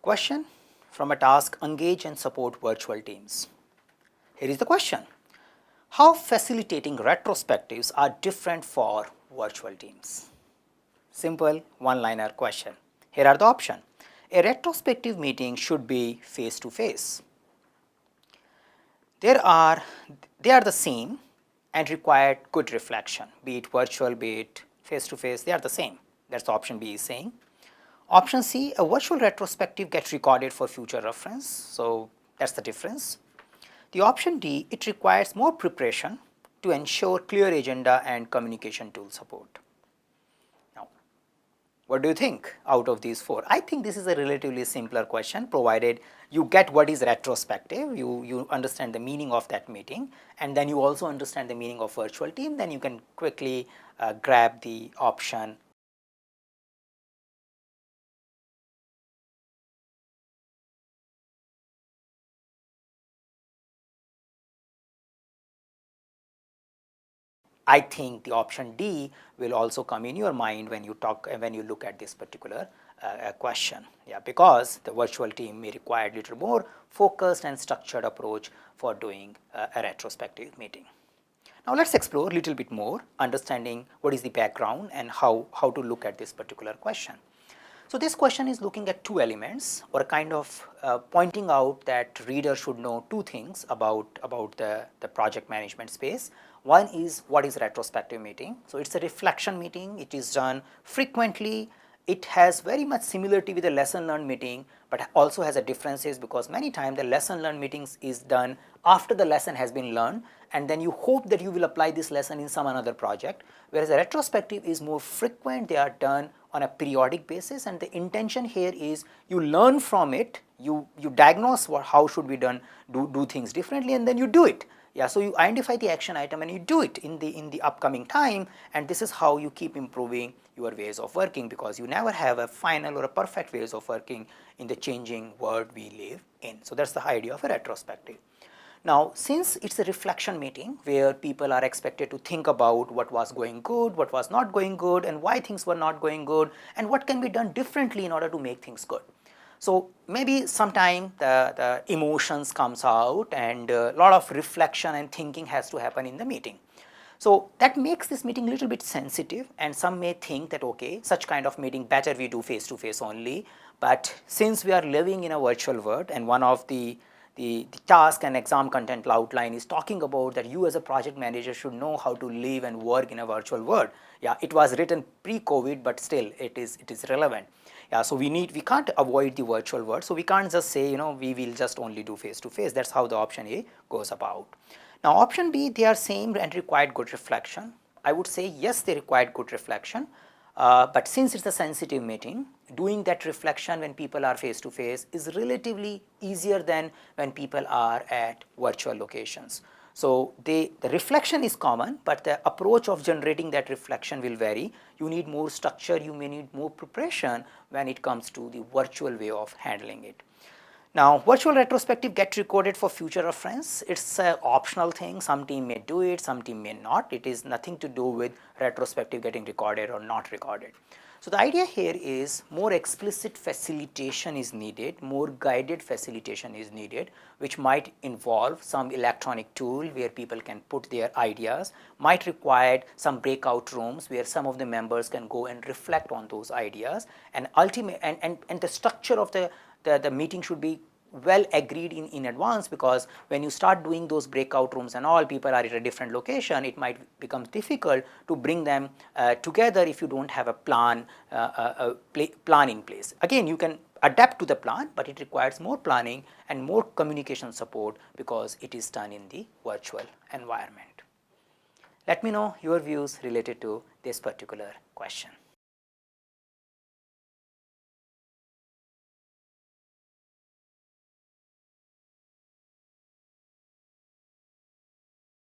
Question from a task: engage and support virtual teams. Here is the question: how facilitating retrospectives are different for virtual teams? Simple one-liner question. Here are the options. A retrospective meeting should be face to face. They are the same and require good reflection, be it virtual, be it face to face, they are the same. That's option B is saying. Option C, a virtual retrospective gets recorded for future reference, so that's the difference. The option D, it requires more preparation to ensure clear agenda and communication tool support. Now, what do you think out of these four? I think this is a relatively simpler question, provided you get what is retrospective, you understand the meaning of that meeting, and then you also understand the meaning of virtual team, then you can quickly grab the option. I think the option D will also come in your mind when you look at this particular question. Yeah, because the virtual team may require a little more focused and structured approach for doing a retrospective meeting. Now let's explore a little bit more, understanding what is the background and how to look at this particular question. So this question is looking at two elements, or kind of pointing out that reader should know two things about the project management space. One is what is retrospective meeting. So it's a reflection meeting. It is done frequently. It has very much similarity with a lesson learned meeting, but also has a differences, because many times the lesson learned meetings is done after the lesson has been learned, and then you hope that you will apply this lesson in some another project, whereas a retrospective is more frequent. They are done on a periodic basis, and the intention here is you learn from it, you diagnose how should we do things differently, and then you do it. Yeah, so you identify the action item and you do it in the upcoming time, and this is how you keep improving your ways of working, because you never have a final or a perfect ways of working in the changing world we live in. So that's the idea of a retrospective. Now, since it's a reflection meeting where people are expected to think about what was going good, what was not going good, and why things were not going good, and what can be done differently in order to make things good. So maybe sometime the emotions comes out, and a lot of reflection and thinking has to happen in the meeting. So that makes this meeting a little bit sensitive, and some may think that okay, such kind of meeting better we do face to face only. But since we are living in a virtual world, and one of the task and exam content outline is talking about that you as a project manager should know how to live and work in a virtual world. Yeah, it was written pre-COVID, but still it is relevant. Yeah, so we can't avoid the virtual world, so we can't just say we will just only do face to face. That's how the option A goes about. Now option B, they are same and required good reflection. I would say yes, they required good reflection. But since it's a sensitive meeting, doing that reflection when people are face to face is relatively easier than when people are at virtual locations. So the reflection is common, but the approach of generating that reflection will vary. You need more structure, you may need more preparation when it comes to the virtual way of handling it. Now, virtual retrospective get recorded for future reference. It's an optional thing. Some team may do it, some team may not. It is nothing to do with retrospective getting recorded or not recorded. So the idea here is more explicit facilitation is needed, more guided facilitation is needed, which might involve some electronic tool where people can put their ideas, might require some breakout rooms where some of the members can go and reflect on those ideas, and the structure of the meeting should be well agreed in advance, because when you start doing those breakout rooms and all, people are at a different location, it might become difficult to bring them together if you don't have a plan in place. Again, you can adapt to the plan, but it requires more planning and more communication support because it is done in the virtual environment. Let me know your views related to this particular question.